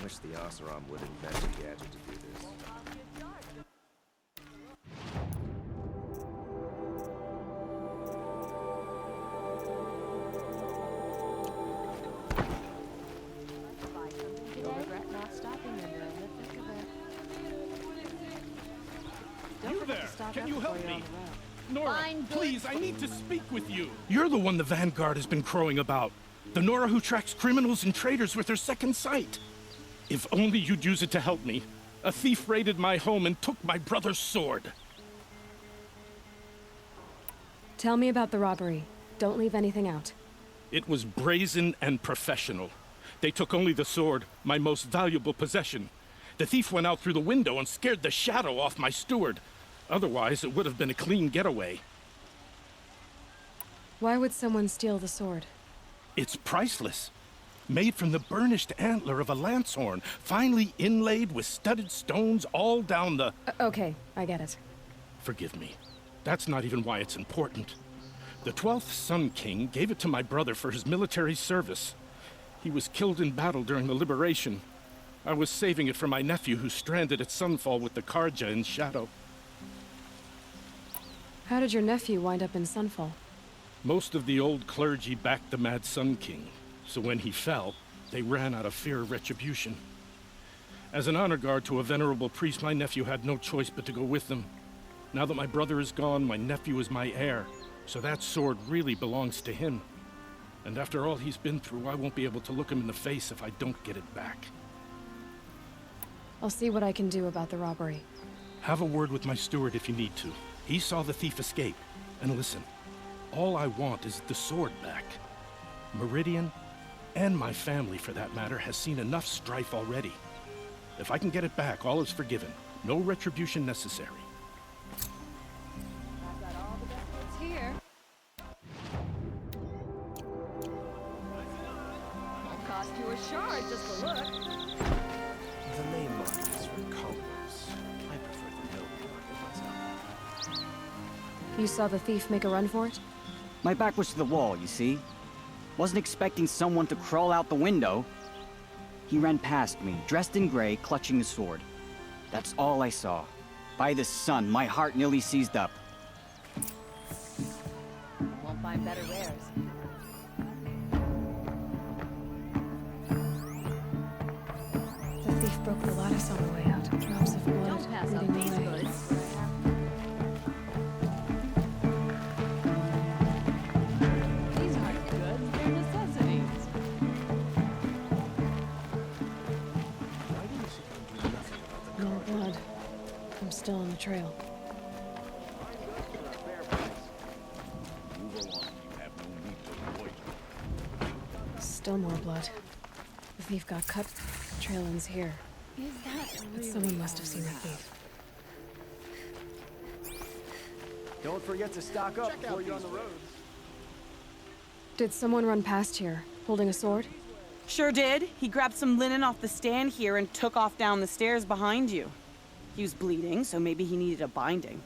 Wish the Oseram would invent a gadget to do this. You'll regret not stopping when you're in the thick of it. Don't You forget there! to stock Can up you before help you're on me? the road. Nora, Fine, good. please, I need to speak with you. You're the one the Vanguard has been crowing about. The Nora who tracks criminals and traitors with her second sight. If only you'd use it to help me. A thief raided my home and took my brother's sword. Tell me about the robbery. Don't leave anything out. It was brazen and professional. They took only the sword, my most valuable possession. The thief went out through the window and scared the shadow off my steward. Otherwise, it would have been a clean getaway. Why would someone steal the sword? It's priceless. Made from the burnished antler of a lancehorn, finely inlaid with studded stones all down the... Okay, I get it. Forgive me. That's not even why it's important. The 12th Sun King gave it to my brother for his military service. He was killed in battle during the liberation. I was saving it for my nephew who's stranded at Sunfall with the Karja in Shadow. How did your nephew wind up in Sunfall? Most of the old clergy backed the Mad Sun King, so when he fell, they ran out of fear of retribution. As an honor guard to a venerable priest, my nephew had no choice but to go with them. Now that my brother is gone, my nephew is my heir, so that sword really belongs to him. And after all he's been through, I won't be able to look him in the face if I don't get it back. I'll see what I can do about the robbery. Have a word with my steward if you need to. He saw the thief escape. And listen, all I want is the sword back. Meridian, and my family for that matter, has seen enough strife already. If I can get it back, all is forgiven. No retribution necessary. I've got all the best ones here. Won't cost you a shard just to look. The main market is for colors. I prefer the mill market myself. You saw the thief make a run for it? My back was to the wall, you see? Wasn't expecting someone to crawl out the window. He ran past me, dressed in gray, clutching the sword. That's all I saw. By the sun, my heart nearly seized up. Won't find better wares. The thief broke the lattice on the way out. Drops of blood Don't pass up leading these the way. goods. These aren't goods, they're necessities. Why do you think I'm doing nothing about the More blood. I'm still on the trail. Still more blood. The thief got cut. The trail ends here. Is that But someone must have seen the thief. Don't forget to stock up before you're on the road. Did someone run past here, holding a sword? Sure did. He grabbed some linen off the stand here and took off down the stairs behind you. He was bleeding, so maybe he needed a binding.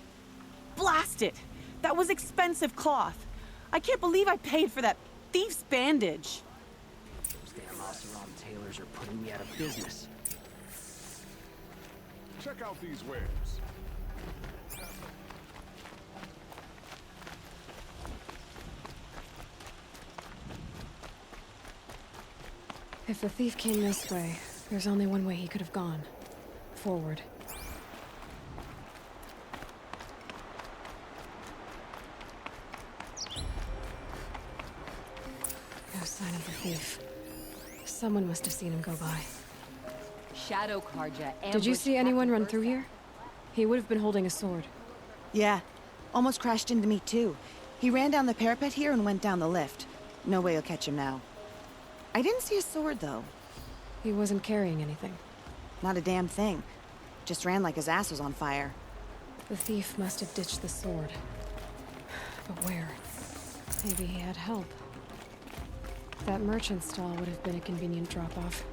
Blast it! That was expensive cloth. I can't believe I paid for that thief's bandage. Those damn Oseram tailors are putting me out of business. Check out these wares. If the thief came this way, there's only one way he could have gone. Forward. No sign of the thief. Someone must have seen him go by. Shadow Karja. Did you see anyone run through here? here? He would have been holding a sword. Yeah, almost crashed into me too. He ran down the parapet here and went down the lift. No way you'll catch him now. I didn't see a sword though. He wasn't carrying anything. Not a damn thing. Just ran like his ass was on fire. The thief must have ditched the sword. But where? Maybe he had help. That merchant stall would have been a convenient drop-off.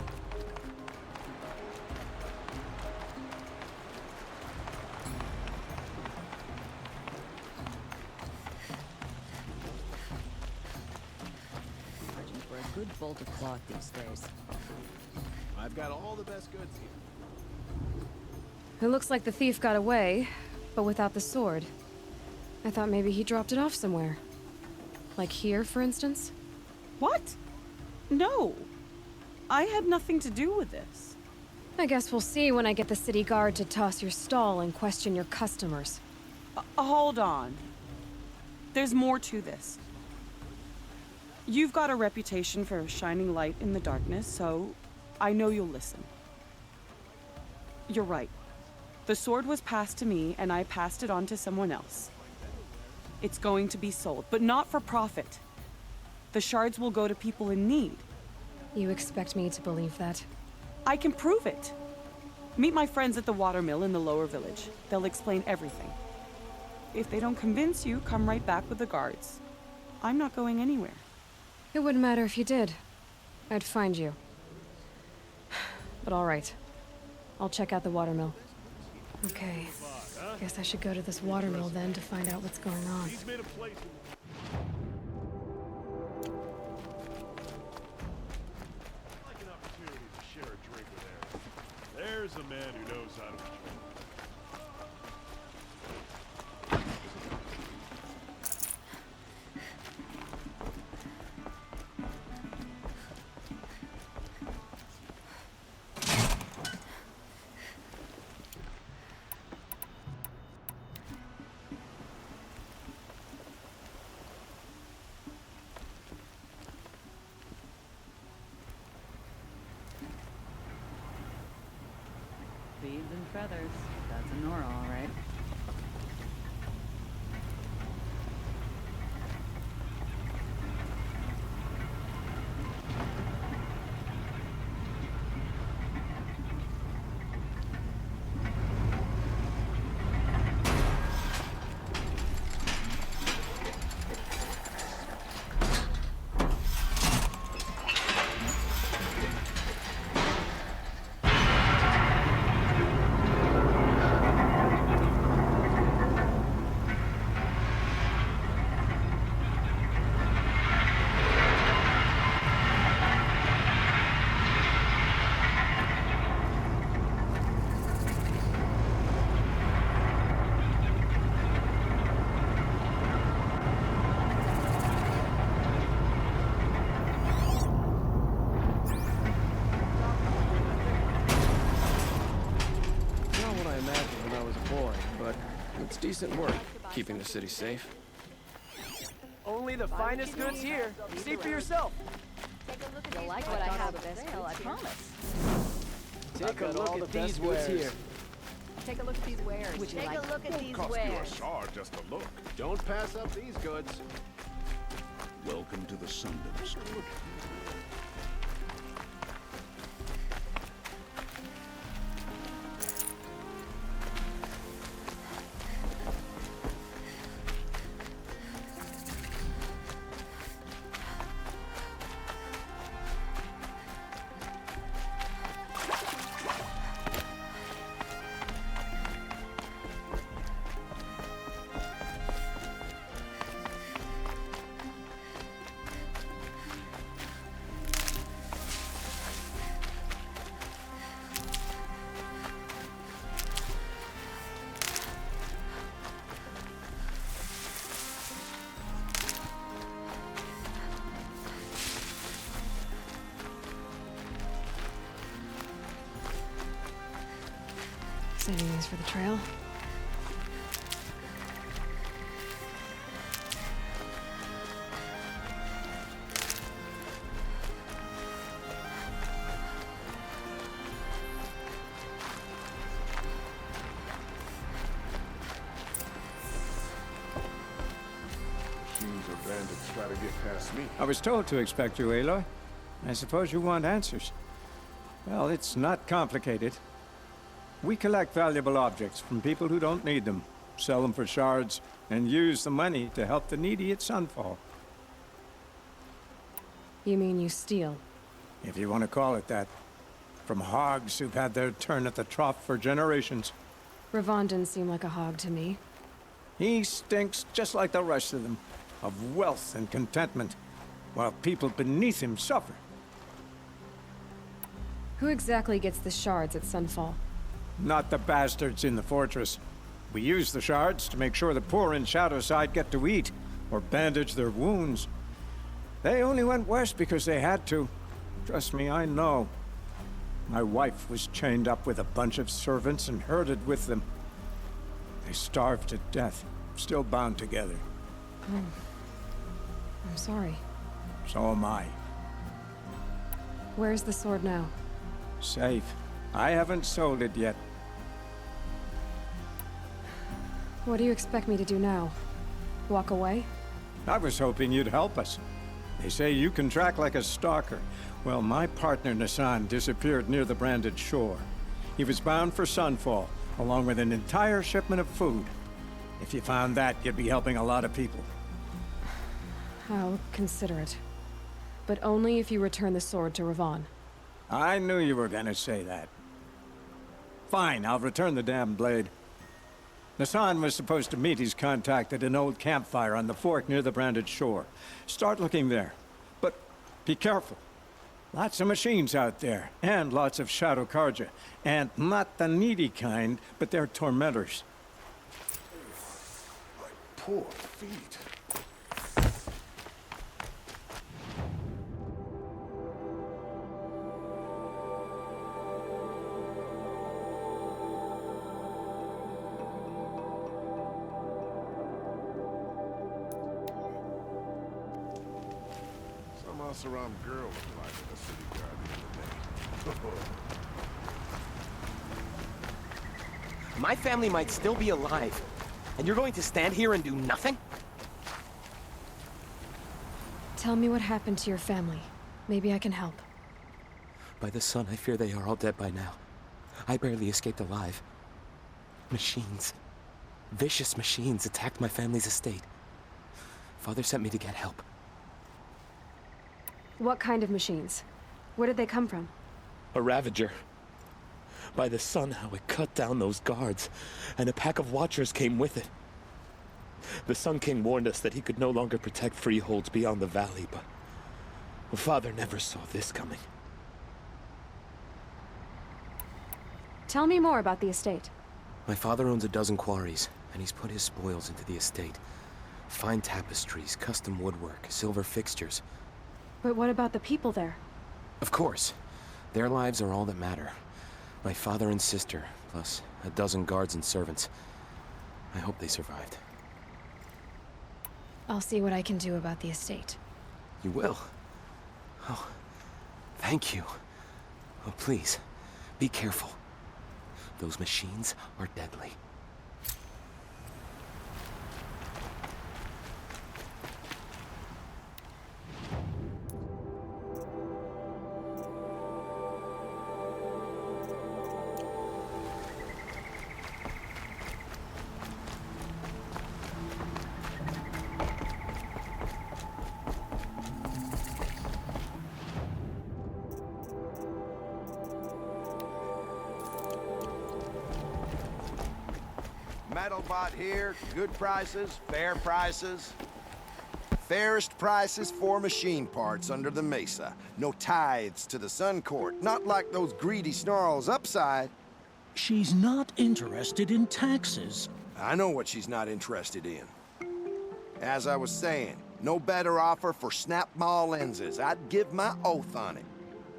For a good bolt of cloth these days. I've got all the best goods here. It looks like the thief got away, but without the sword. I thought maybe he dropped it off somewhere. Like here, for instance? What? No. I had nothing to do with this. I guess we'll see when I get the city guard to toss your stall and question your customers. Hold on. There's more to this. You've got a reputation for shining light in the darkness, so I know you'll listen. You're right. The sword was passed to me, and I passed it on to someone else. It's going to be sold, but not for profit. The shards will go to people in need. You expect me to believe that? I can prove it. Meet my friends at the watermill in the lower village. They'll explain everything. If they don't convince you, come right back with the guards. I'm not going anywhere. It wouldn't matter if you did. I'd find you. But all right. I'll check out the watermill. Okay. Guess I should go to this watermill then to find out what's going on. He's made a place. Like an opportunity to share a drink with Aaron. There's a man who knows how to enjoy. Beads and feathers. That's a Nora, all right. Decent work, keeping the city safe. Only the finest goods here. See for yourself. You'll like what I have for sale, I promise. Take a look at these wares here. Take a look at these wares. Would you like? Cost you a shard just to look. Don't pass up these goods. Welcome to the Sundance. Saving these for the trail. Machines or bandits try to get past me. I was told to expect you, Aloy. I suppose you want answers. Well, it's not complicated. We collect valuable objects from people who don't need them, sell them for shards, and use the money to help the needy at Sunfall. You mean you steal? If you want to call it that. From hogs who've had their turn at the trough for generations. Ravon didn't seem like a hog to me. He stinks just like the rest of them, of wealth and contentment, while people beneath him suffer. Who exactly gets the shards at Sunfall? Not the bastards in the fortress. We use the shards to make sure the poor in Shadowside get to eat, or bandage their wounds. They only went west because they had to. Trust me, I know. My wife was chained up with a bunch of servants and herded with them. They starved to death, still bound together. Oh. I'm sorry. So am I. Where's the sword now? Safe. I haven't sold it yet. What do you expect me to do now? Walk away? I was hoping you'd help us. They say you can track like a stalker. Well, my partner Nassan disappeared near the branded shore. He was bound for Sunfall, along with an entire shipment of food. If you found that, you'd be helping a lot of people. I'll consider it. But only if you return the sword to Ravon. I knew you were gonna say that. Fine, I'll return the damn blade. Nassan was supposed to meet his contact at an old campfire on the fork near the branded shore. Start looking there. But be careful. Lots of machines out there, and lots of Shadow Karja. And not the needy kind, but they're tormentors. My poor feet. Around girls like in the city guard today. My family might still be alive, and you're going to stand here and do nothing? Tell me what happened to your family. Maybe I can help. By the sun, I fear they are all dead by now. I barely escaped alive. Machines. Vicious machines attacked my family's estate. Father sent me to get help. What kind of machines? Where did they come from? A Ravager. By the sun, how it cut down those guards, and a pack of watchers came with it. The Sun King warned us that he could no longer protect freeholds beyond the valley, but Father never saw this coming. Tell me more about the estate. My father owns a dozen quarries, and he's put his spoils into the estate. Fine tapestries, custom woodwork, silver fixtures. But what about the people there? Of course. Their lives are all that matter. My father and sister, plus a dozen guards and servants. I hope they survived. I'll see what I can do about the estate. You will? Oh, thank you. Oh, please, be careful. Those machines are deadly. Metalbot here, good prices, fair prices. Fairest prices for machine parts under the mesa. No tithes to the Sun Court, not like those greedy snarls upside. She's not interested in taxes. I know what she's not interested in. As I was saying, no better offer for snap-maw lenses. I'd give my oath on it.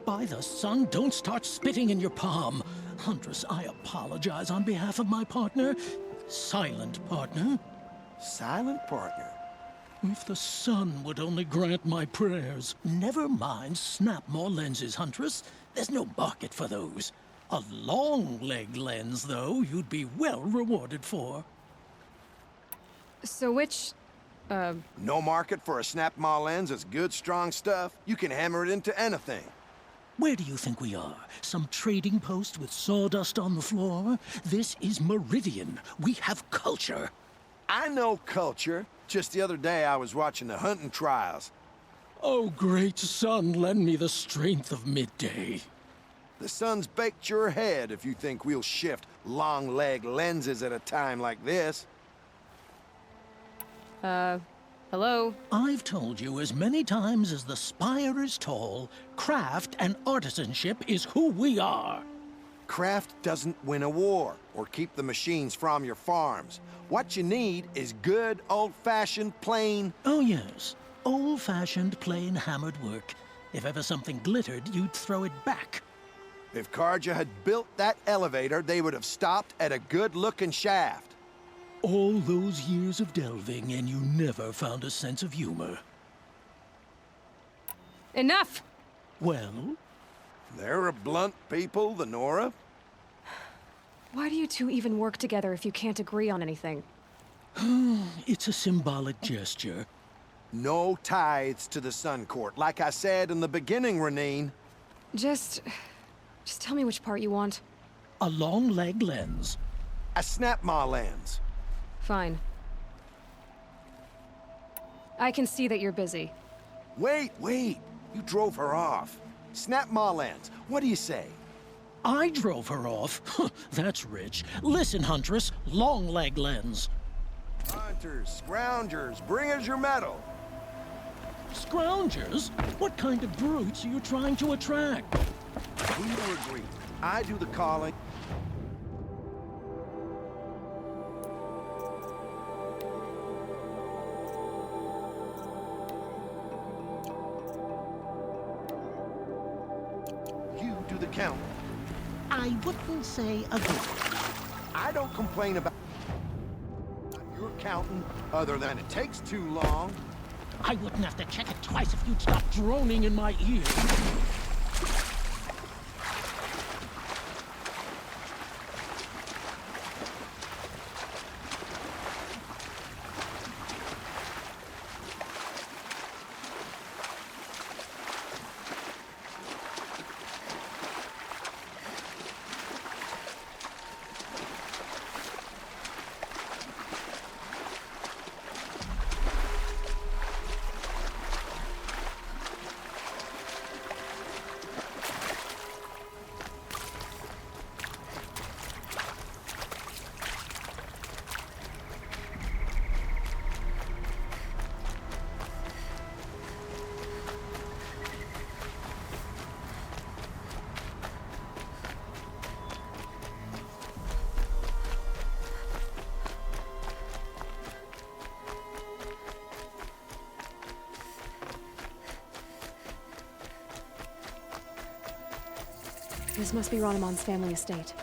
By the sun, don't start spitting in your palm. Huntress, I apologize on behalf of my partner. Silent partner. Silent partner? If the sun would only grant my prayers. Never mind snap-maw lenses, Huntress. There's no market for those. A long-leg lens, though, you'd be well rewarded for. So which, No market for a snap-maw lens is good, strong stuff. You can hammer it into anything. Where do you think we are? Some trading post with sawdust on the floor? This is Meridian. We have culture. I know culture. Just the other day I was watching the hunting trials. Oh, great sun, lend me the strength of midday. The sun's baked your head if you think we'll shift long leg lenses at a time like this. Hello? I've told you as many times as the spire is tall, craft and artisanship is who we are. Craft doesn't win a war or keep the machines from your farms. What you need is good, old-fashioned, plain... Oh yes, old-fashioned, plain hammered work. If ever something glittered, you'd throw it back. If Karja had built that elevator, they would have stopped at a good-looking shaft. All those years of delving, and you never found a sense of humor. Enough! Well? They're a blunt people, the Nora. Why do you two even work together if you can't agree on anything? It's a symbolic gesture. No tithes to the Sun Court, like I said in the beginning, Renine. Just tell me which part you want. A long leg lens. A snap-ma lens. Fine. I can see that you're busy. Wait. You drove her off. Snap-ma lens. What do you say? I drove her off? That's rich. Listen, Huntress, long leg lens. Hunters, scroungers, bring us your medal. Scroungers? What kind of brutes are you trying to attract? We will agree. I do the calling. You do the count. I wouldn't say agree. I don't complain about your counting, other than it takes too long. I wouldn't have to check it twice if you'd stop droning in my ear. This must be Ronamon's family estate.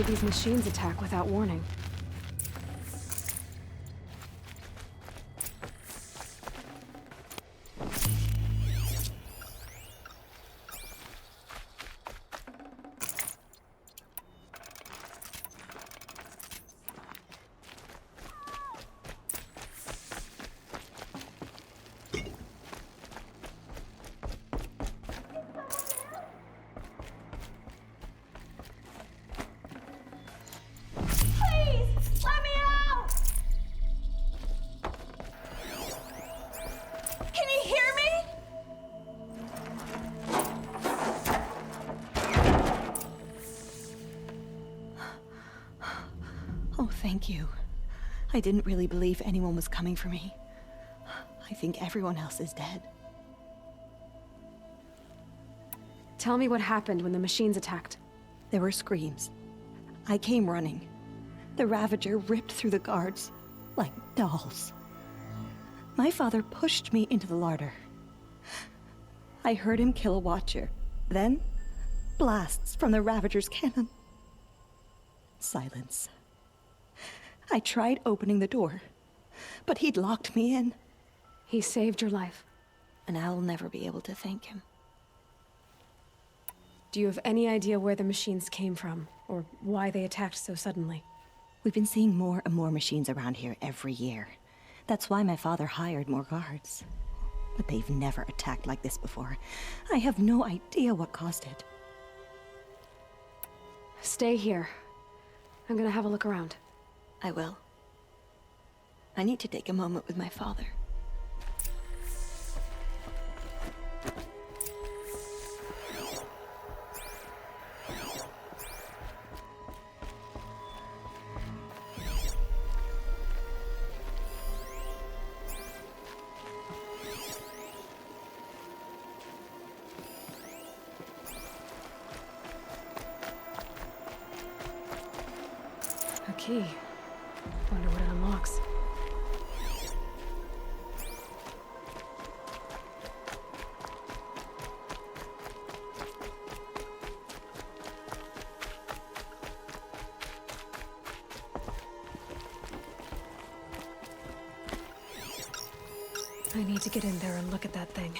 These machines attack without warning. Oh, thank you. I didn't really believe anyone was coming for me. I think everyone else is dead. Tell me what happened when the machines attacked. There were screams. I came running. The Ravager ripped through the guards like dolls. My father pushed me into the larder. I heard him kill a watcher. Then, blasts from the Ravager's cannon. Silence. I tried opening the door, but he'd locked me in. He saved your life. And I'll never be able to thank him. Do you have any idea where the machines came from, or why they attacked so suddenly? We've been seeing more and more machines around here every year. That's why my father hired more guards. But they've never attacked like this before. I have no idea what caused it. Stay here. I'm gonna have a look around. I will. I need to take a moment with my father. A key. Wonder what it unlocks. I need to get in there and look at that thing.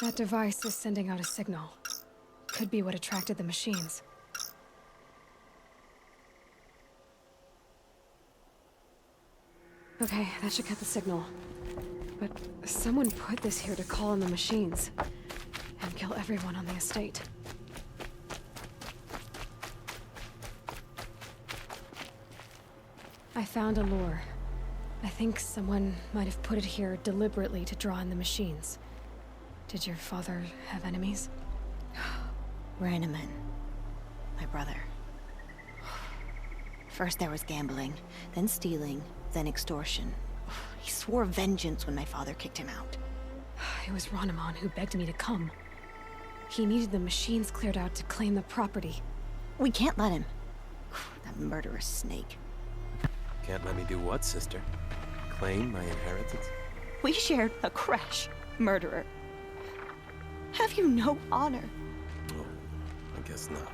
That device is sending out a signal. Could be what attracted the machines. Okay, that should cut the signal. But someone put this here to call on the machines and kill everyone on the estate. I found a lure. I think someone might have put it here deliberately to draw in the machines. Did your father have enemies? Ranneman. My brother. First there was gambling, then stealing, then extortion. He swore vengeance when my father kicked him out. It was Ranneman who begged me to come. He needed the machines cleared out to claim the property. We can't let him. That murderous snake. Can't let me do what, sister? Claim my inheritance? We shared a crash, murderer. Have you no honor? Oh, I guess not.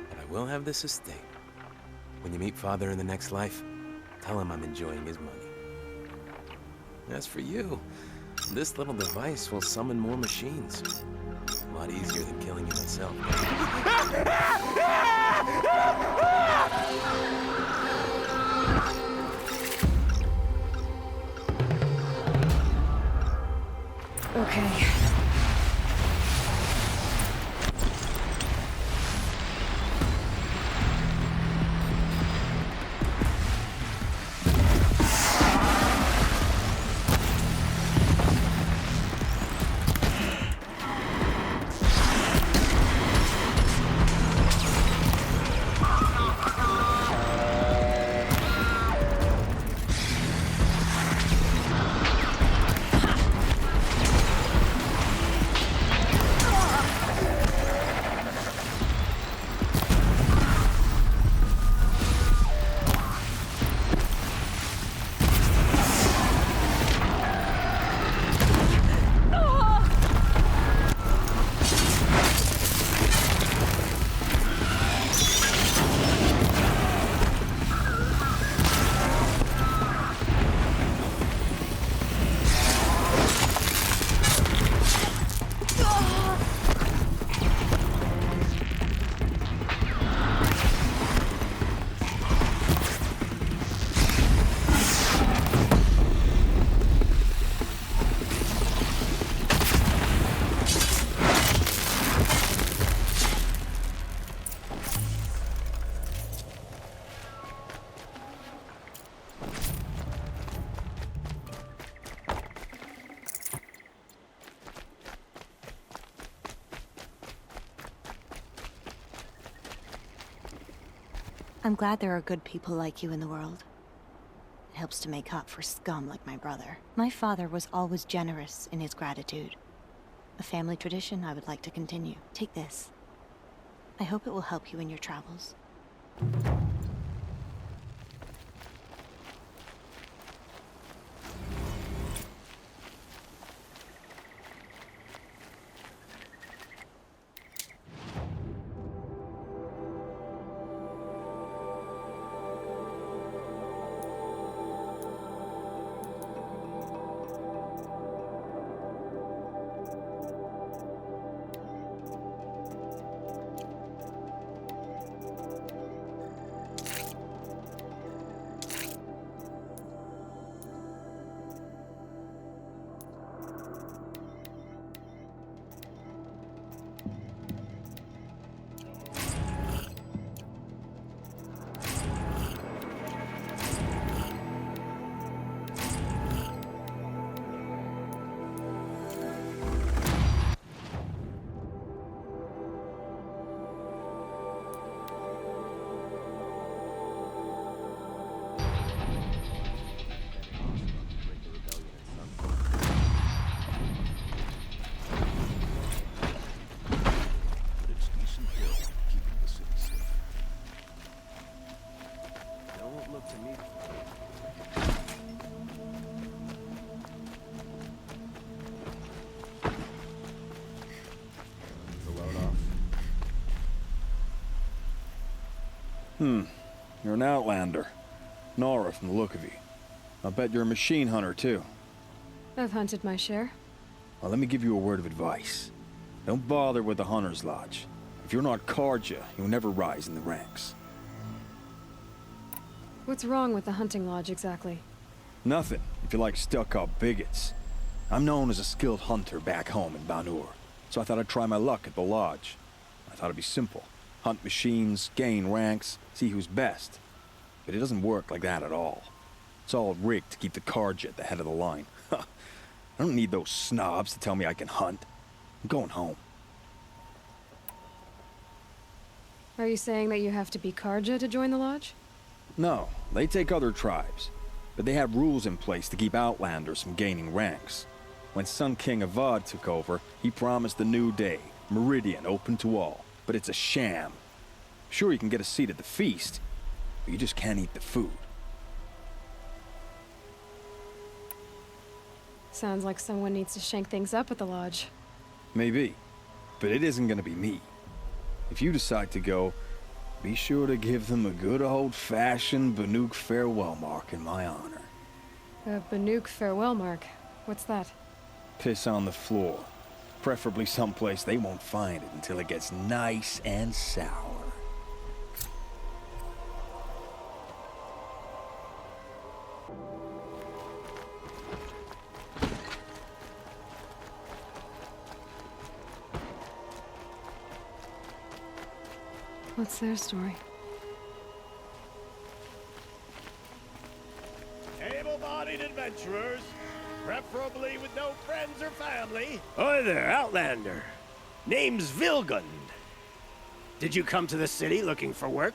But I will have this estate. When you meet Father in the next life, tell him I'm enjoying his money. As for you, this little device will summon more machines. A lot easier than killing you myself. Okay. I'm glad there are good people like you in the world. It helps to make up for scum like my brother. My father was always generous in his gratitude. A family tradition I would like to continue. Take this. I hope it will help you in your travels. You're an outlander. Nora from the look of you. I'll bet you're a machine hunter, too. I've hunted my share. Well, let me give you a word of advice. Don't bother with the Hunter's Lodge. If you're not Carja, you'll never rise in the ranks. What's wrong with the hunting lodge, exactly? Nothing, if you like stuck-up bigots. I'm known as a skilled hunter back home in Banur, so I thought I'd try my luck at the lodge. I thought it'd be simple. Hunt machines, gain ranks, see who's best. But it doesn't work like that at all. It's all rigged to keep the Carja at the head of the line. I don't need those snobs to tell me I can hunt. I'm going home. Are you saying that you have to be Carja to join the lodge? No, they take other tribes. But they have rules in place to keep outlanders from gaining ranks. When Sun King Avad took over, he promised a new day, Meridian open to all. But it's a sham. Sure, you can get a seat at the feast, but you just can't eat the food. Sounds like someone needs to shank things up at the lodge. Maybe, but it isn't gonna be me. If you decide to go, be sure to give them a good old-fashioned Banuk farewell mark in my honor. A Banuk farewell mark? What's that? Piss on the floor. Preferably someplace they won't find it until it gets nice and sour. What's their story? Able-bodied adventurers, preferably with no friends or family. Oi there, Outlander. Name's Vilgund. Did you come to the city looking for work?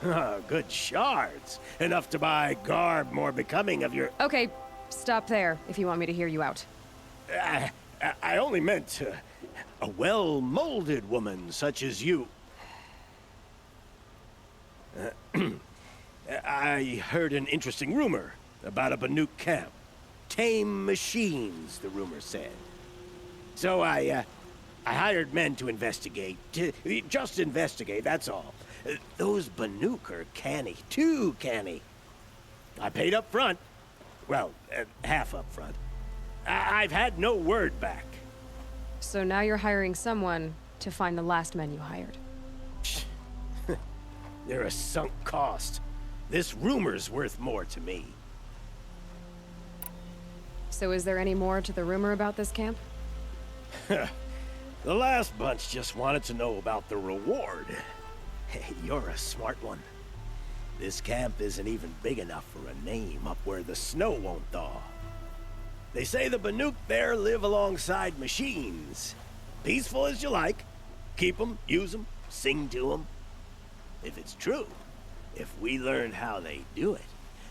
Good shards. Enough to buy garb more becoming of your... Okay, stop there if you want me to hear you out. I only meant a well-molded woman such as you. I heard an interesting rumor about a Banuk camp. Tame machines, the rumor said. So I hired men to investigate. Just investigate, that's all. Those Banuk are canny, too canny. I paid up front. Well, half up front. I've had no word back. So now you're hiring someone to find the last men you hired. They're a sunk cost. This rumor's worth more to me. So is there any more to the rumor about this camp? The last bunch just wanted to know about the reward. Hey, you're a smart one. This camp isn't even big enough for a name up where the snow won't thaw. They say the Banuk there live alongside machines. Peaceful as you like. Keep them, use them, sing to them. if it's true. If we learn how they do it,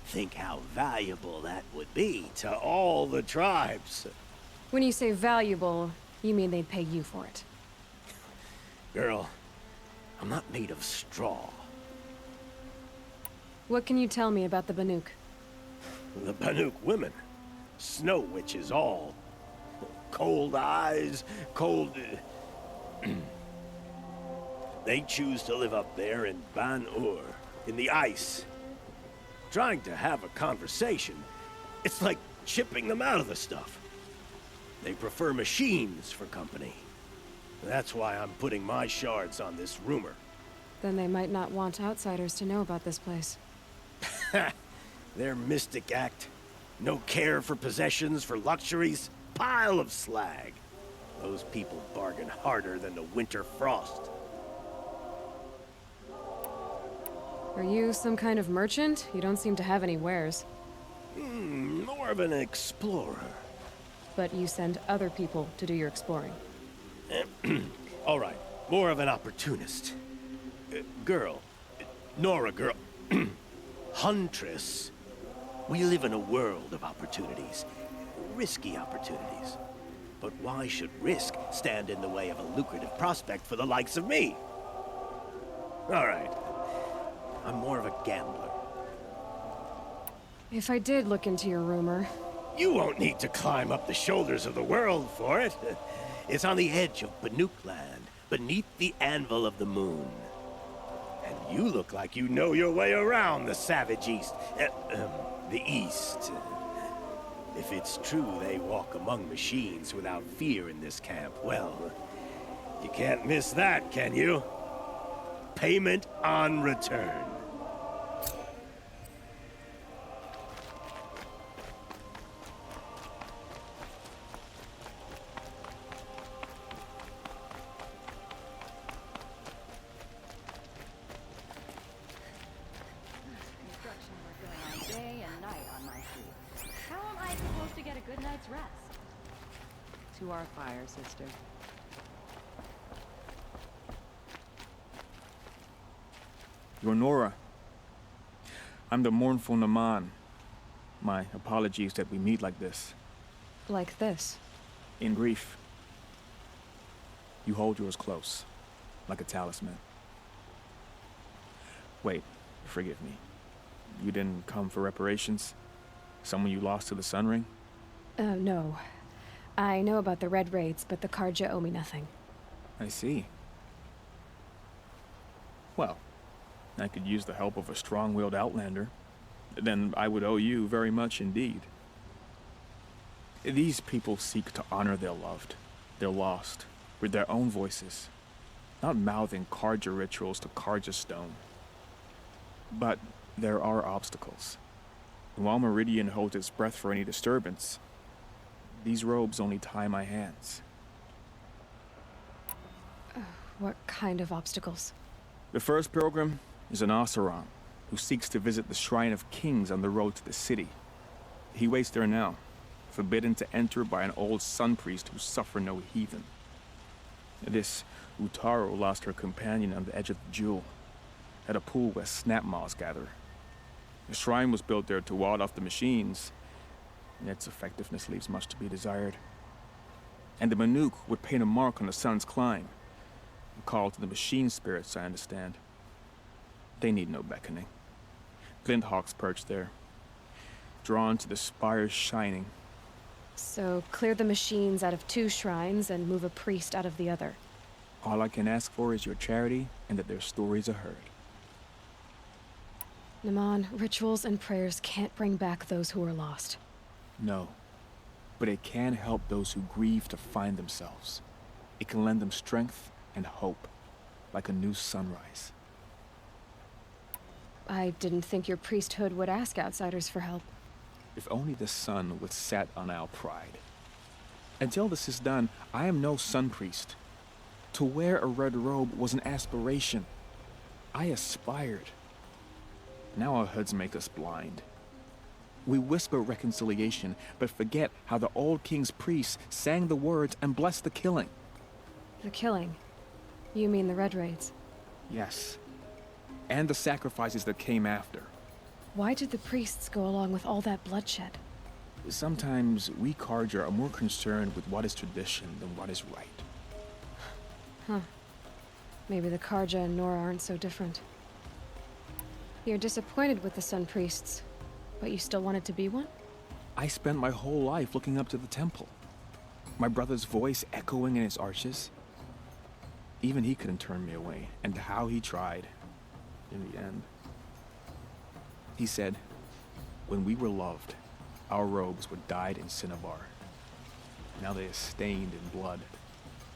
think how valuable that would be to all the tribes. When you say valuable, you mean they'd pay you for it. Girl, I'm not made of straw. What can you tell me about the Banuk? The Banuk women. Snow witches all. Cold eyes, cold... They choose to live up there in Ban-Ur, in the ice. Trying to have a conversation, it's like chipping them out of the stuff. They prefer machines for company. That's why I'm putting my shards on this rumor. Then they might not want outsiders to know about this place. Their mystic act. No care for possessions, for luxuries. Pile of slag. Those people bargain harder than the winter frost. Are you some kind of merchant? You don't seem to have any wares. More of an explorer. But you send other people to do your exploring. All right, more of an opportunist. Girl. Nora girl. Huntress. We live in a world of opportunities. Risky opportunities. But why should risk stand in the way of a lucrative prospect for the likes of me? All right. I'm more of a gambler. If I did look into your rumor... You won't need to climb up the shoulders of the world for it. It's on the edge of Banuk land, beneath the anvil of the moon. And you look like you know your way around the savage east. The east. If it's true they walk among machines without fear in this camp, well, you can't miss that, can you? Payment on return. To our fire, sister. You're Nora. I'm the mournful Naman. My apologies that we meet like this. Like this? In grief. You hold yours close, like a talisman. Wait, forgive me. You didn't come for reparations? Someone you lost to the Sun Ring? No. I know about the Red Raids, but the Karja owe me nothing. I see. Well, I could use the help of a strong-willed outlander. Then I would owe you very much indeed. These people seek to honor their loved, their lost, with their own voices, not mouthing Karja rituals to Karja stone. But there are obstacles. And while Meridian holds its breath for any disturbance, these robes only tie my hands. What kind of obstacles? The first pilgrim is an Oseram who seeks to visit the Shrine of Kings on the road to the city. He waits there now, forbidden to enter by an old sun priest who suffer no heathen. This Utaro lost her companion on the edge of the Jewel, at a pool where snap moths gather. The shrine was built there to ward off the machines, and its effectiveness leaves much to be desired. And the Banuk would paint a mark on the sun's climb, a call to the machine spirits, I understand. They need no beckoning. Glint hawks perch there, drawn to the spires shining. So clear the machines out of 2 shrines and move a priest out of the other. All I can ask for is your charity and that their stories are heard. Naman, rituals and prayers can't bring back those who are lost. No, but it can help those who grieve to find themselves. It can lend them strength and hope, like a new sunrise. I didn't think your priesthood would ask outsiders for help. If only the sun would set on our pride. Until this is done, I am no sun priest. To wear a red robe was an aspiration. I aspired. Now our hoods make us blind. We whisper reconciliation, but forget how the old king's priests sang the words and blessed the killing. The killing? You mean the Red Raids? Yes. and the sacrifices that came after. Why did the priests go along with all that bloodshed? Sometimes we Carja are more concerned with what is tradition than what is right. Huh. Maybe the Carja and Nora aren't so different. You're disappointed with the Sun Priests, but you still wanted to be one? I spent my whole life looking up to the temple. My brother's voice echoing in its arches. Even he couldn't turn me away, and how he tried, in the end. He said, when we were loved, our robes were dyed in cinnabar. Now they are stained in blood.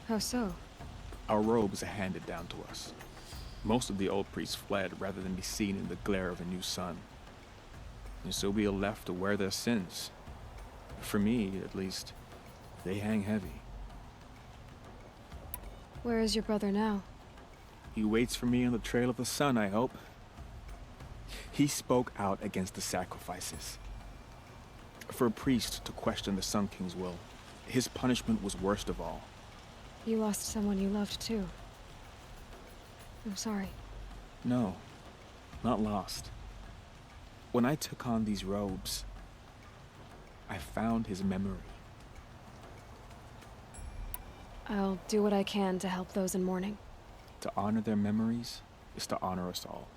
How so? Our robes are handed down to us. Most of the old priests fled rather than be seen in the glare of a new sun. And so we are left to wear their sins. For me, at least, they hang heavy. Where is your brother now? He waits for me on the trail of the sun, I hope. He spoke out against the sacrifices. For a priest to question the Sun King's will, his punishment was worst of all. You lost someone you loved too. I'm sorry. No, not lost. When I took on these robes, I found his memory. I'll do what I can to help those in mourning. To honor their memories is to honor us all.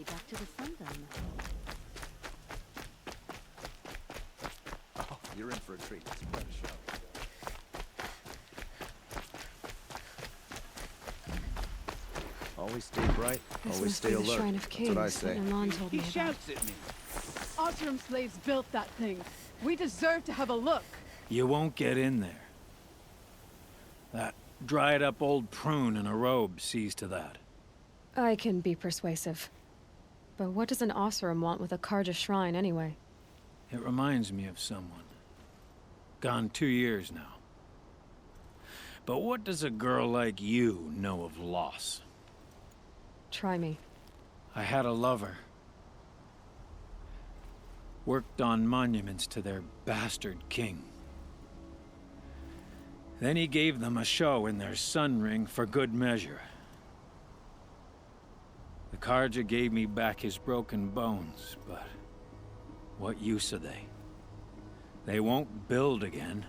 Back to the Sundom. Oh, you're in for a treat. It's quite a show. Always stay bright, This always must stay be the alert. Shrine of That's Kings what I that say. Iman told me He about. shouts at me. Osram slaves built that thing. We deserve to have a look. You won't get in there. That dried-up old prune in a robe sees to that. I can be persuasive. But what does an Osram want with a Carja shrine anyway? It reminds me of someone. Gone 2 years now. But what does a girl like you know of loss? Try me. I had a lover. Worked on monuments to their bastard king. Then he gave them a show in their sun ring for good measure. The Carja gave me back his broken bones, but what use are they? They won't build again.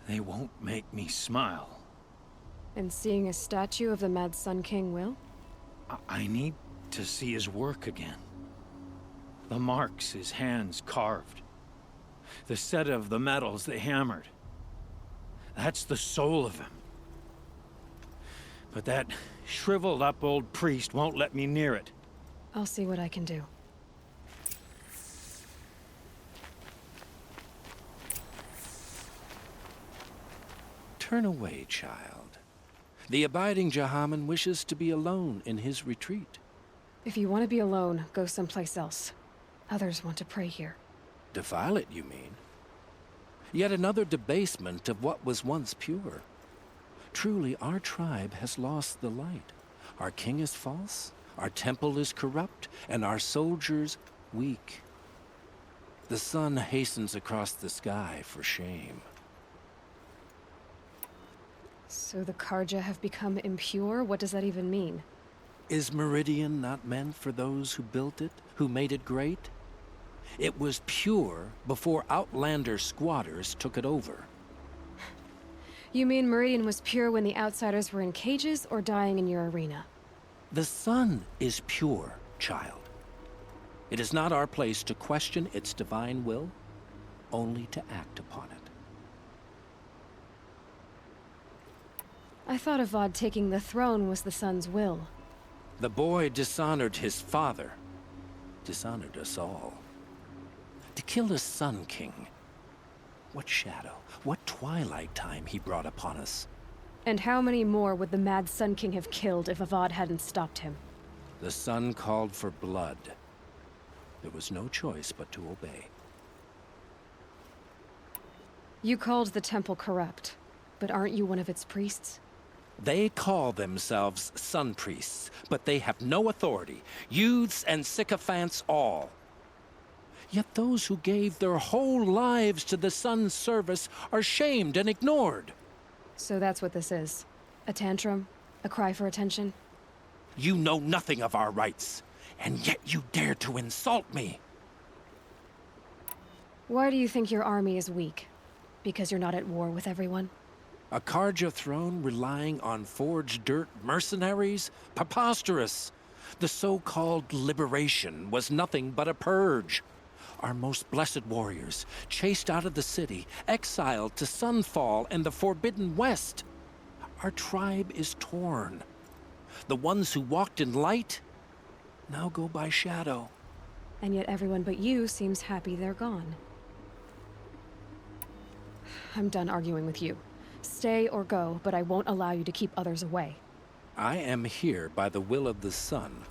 They won't make me smile. And seeing a statue of the Mad Sun King will? I need to see his work again. The marks his hands carved. The set of the metals they hammered. That's the soul of him. But that shriveled up old priest won't let me near it. I'll see what I can do. Turn away, child. The abiding Jahaman wishes to be alone in his retreat. If you want to be alone, go someplace else. Others want to pray here. Defile it, you mean? Yet another debasement of what was once pure. Truly, our tribe has lost the light. Our king is false, our temple is corrupt, and our soldiers weak. The sun hastens across the sky for shame. So the Carja have become impure? What does that even mean? Is Meridian not meant for those who built it, who made it great? It was pure before outlander squatters took it over. You mean Meridian was pure when the outsiders were in cages or dying in your arena? The sun is pure, child. It is not our place to question its divine will, only to act upon it. I thought Avad taking the throne was the sun's will. The boy dishonored his father, dishonored us all. To kill a Sun King. What shadow, what twilight time he brought upon us. And how many more would the mad Sun King have killed if Avad hadn't stopped him? The sun called for blood. There was no choice but to obey. You called the temple corrupt, but aren't you one of its priests? They call themselves sun priests, but they have no authority. Youths and sycophants all. Yet those who gave their whole lives to the sun's service are shamed and ignored. So that's what this is. A tantrum? A cry for attention? You know nothing of our rights, and yet you dare to insult me. Why do you think your army is weak? Because you're not at war with everyone? A Karja throne relying on forged dirt mercenaries? Preposterous! The so-called liberation was nothing but a purge. Our most blessed warriors, chased out of the city, exiled to Sunfall and the Forbidden West. Our tribe is torn. The ones who walked in light now go by shadow. And yet everyone but you seems happy they're gone. I'm done arguing with you. Stay or go, but I won't allow you to keep others away. I am here by the will of the sun.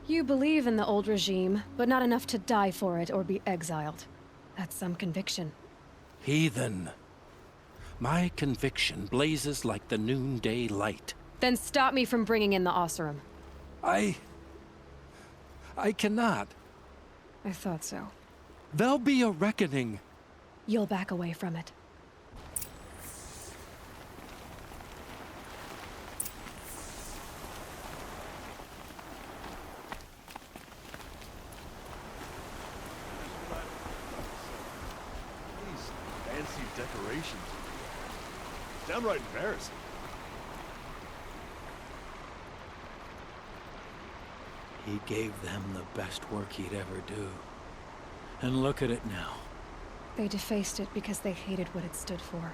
You believe in the old regime, but not enough to die for it or be exiled. That's some conviction. Heathen. My conviction blazes like the noonday light. Then stop me from bringing in the Oseram. I cannot. I thought so. There'll be a reckoning. You'll back away from it. These fancy decorations. Downright embarrassing. He gave them the best work he'd ever do. And look at it now. They defaced it because they hated what it stood for.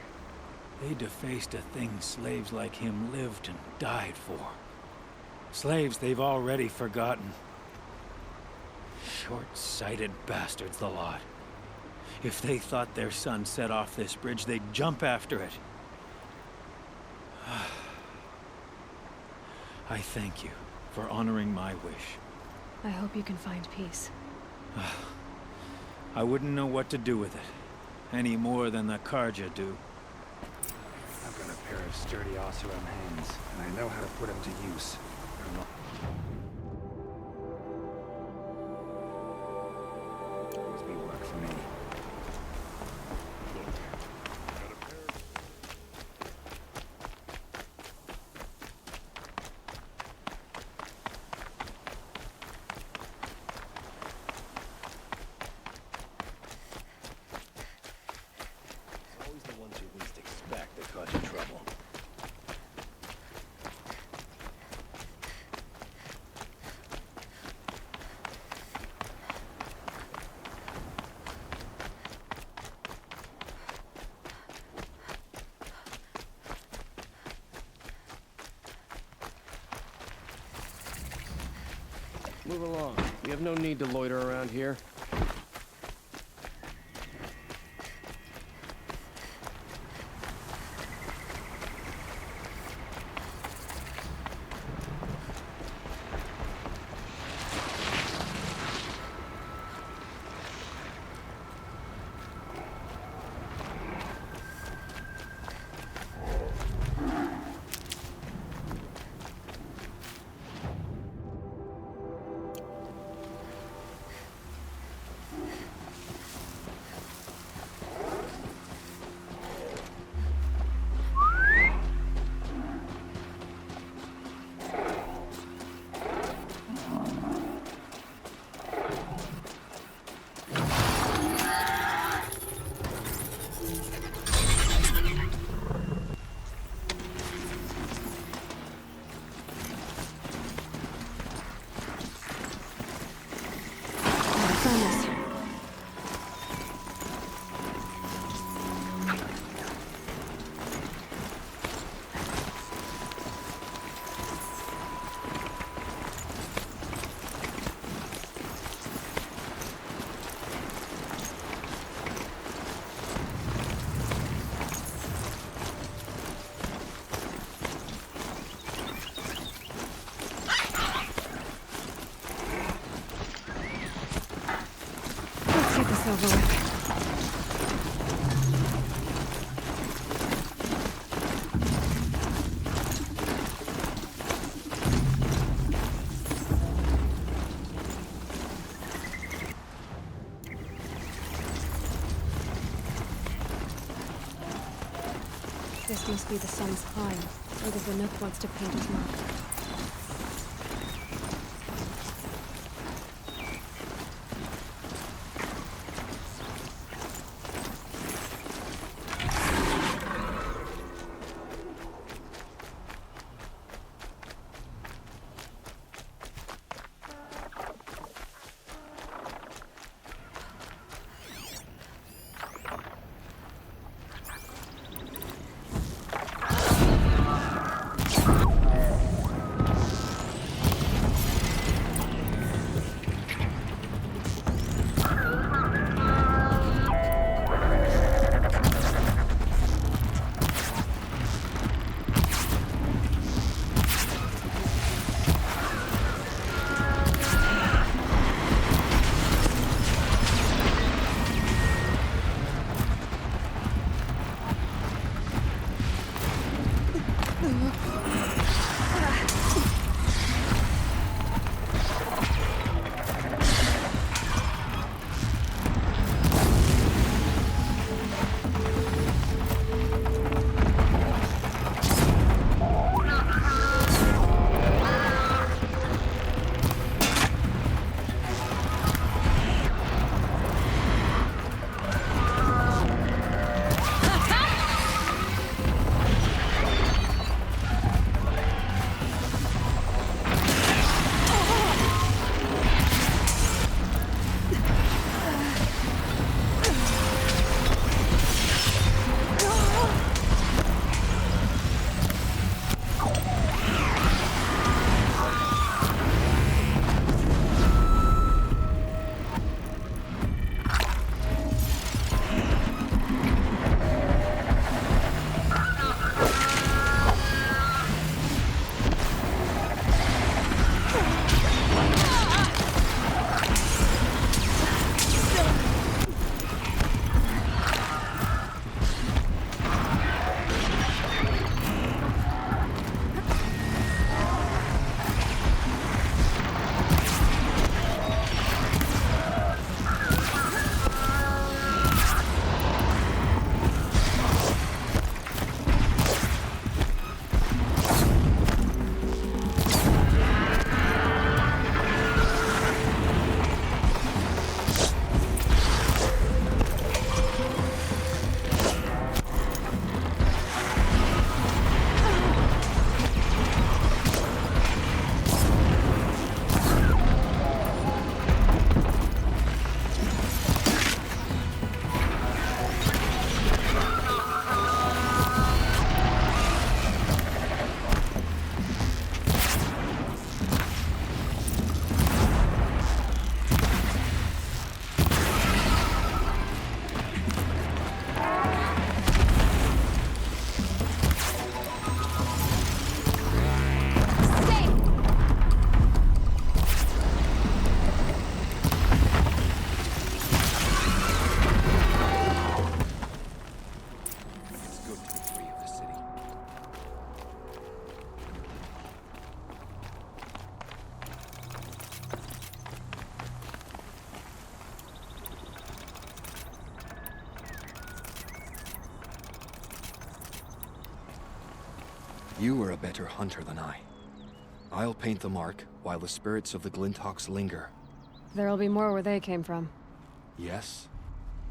They defaced a thing slaves like him lived and died for. Slaves they've already forgotten. Short-sighted bastards, the lot. If they thought their son set off this bridge, they'd jump after it. I thank you for honoring my wish. I hope you can find peace. I wouldn't know what to do with it, any more than the Karja do. I've got a pair of sturdy Oseram hands, and I know how to put them to use. Always be work for me. Always the ones you least expect that cause you trouble. Move along. We have no need to loiter around here. This must be the sun's climb, or the Vanook wants to paint his mark. You were a better hunter than I. I'll paint the mark while the spirits of the Glinthawks linger. There'll be more where they came from. Yes,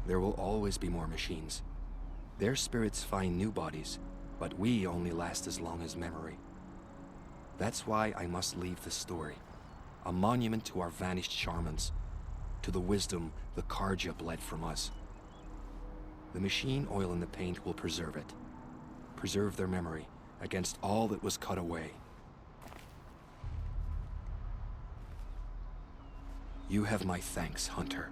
there will always be more machines. Their spirits find new bodies, but we only last as long as memory. That's why I must leave this story. A monument to our vanished shamans, to the wisdom the Karja bled from us. The machine oil in the paint will preserve it. Preserve their memory against all that was cut away. You have my thanks, Hunter.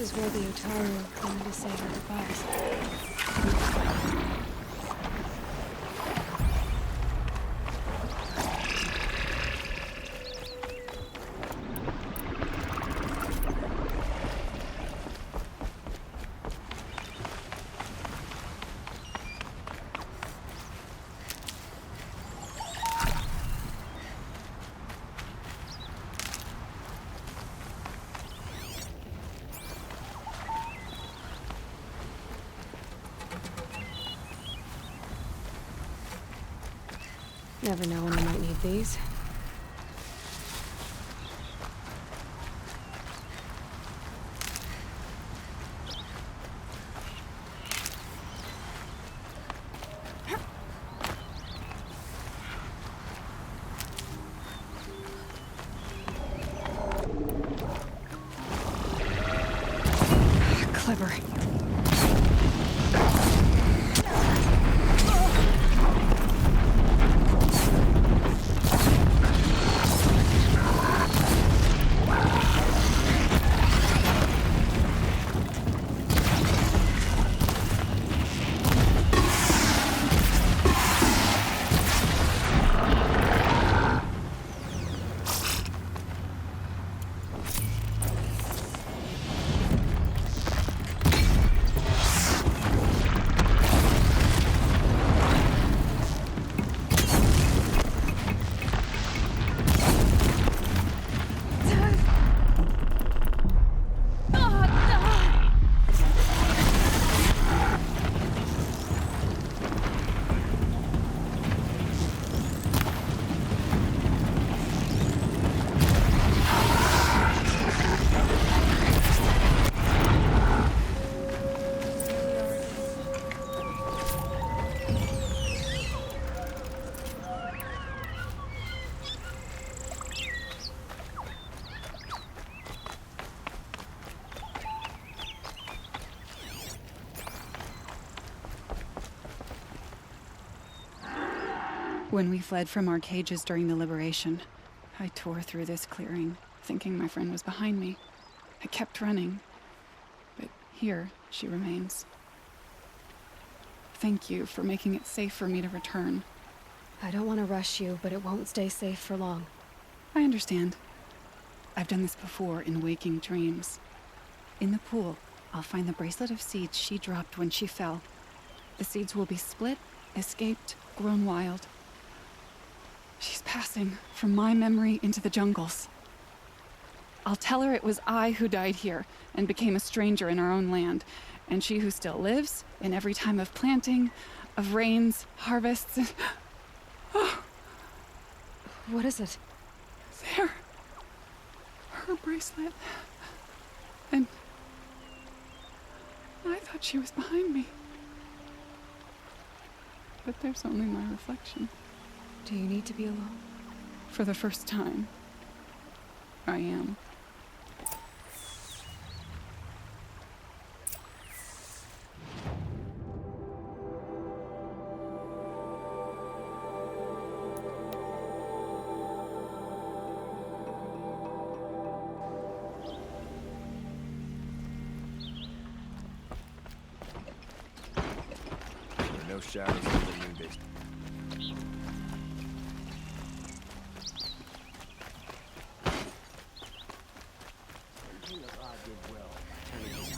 is where the Utaru come to say their goodbyes. Never know when I might need these. Clever. When we fled from our cages during the liberation, I tore through this clearing, thinking my friend was behind me. I kept running, but here she remains. Thank you for making it safe for me to return. I don't want to rush you, but it won't stay safe for long. I understand. I've done this before in waking dreams. In the pool, I'll find the bracelet of seeds she dropped when she fell. The seeds will be split, escaped, grown wild. She's passing from my memory into the jungles. I'll tell her it was I who died here and became a stranger in our own land, and she who still lives in every time of planting, of rains, harvests, and... Oh. What is it? There. Her bracelet. And I thought she was behind me. But there's only my reflection. Do you need to be alone? For the first time, I am. There are no shadows of the new days.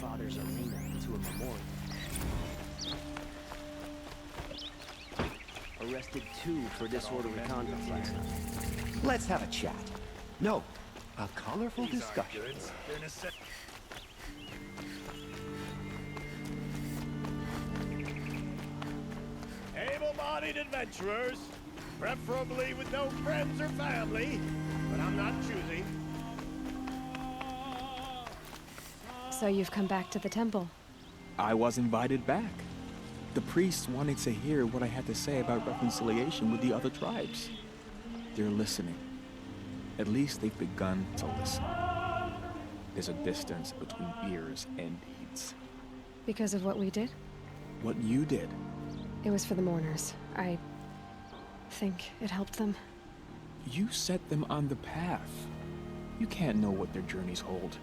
Father's arena into a memorial. Arrested 2 for disorderly conduct last night. Let's have a chat. No, a colorful discussion. Able-bodied adventurers, preferably with no friends or family, but I'm not choosy. So you've come back to the temple. I was invited back. The priests wanted to hear what I had to say about reconciliation with the other tribes. They're listening. At least they've begun to listen. There's a distance between ears and deeds. Because of what we did? What you did. It was for the mourners. I think it helped them. You set them on the path. You can't know what their journeys hold.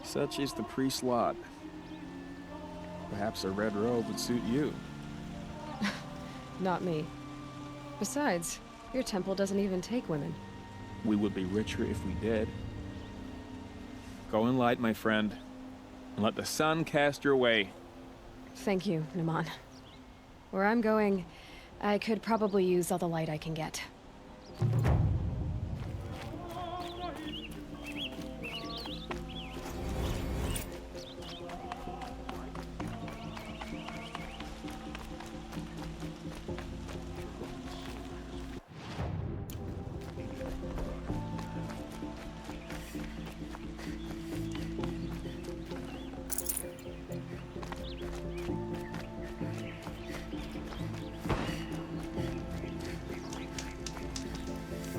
Such is the priest's lot. Perhaps a red robe would suit you. Not me. Besides, your temple doesn't even take women. We would be richer if we did. Go in light, my friend, and let the sun cast your way. Thank you, Naman. Where I'm going, I could probably use all the light I can get.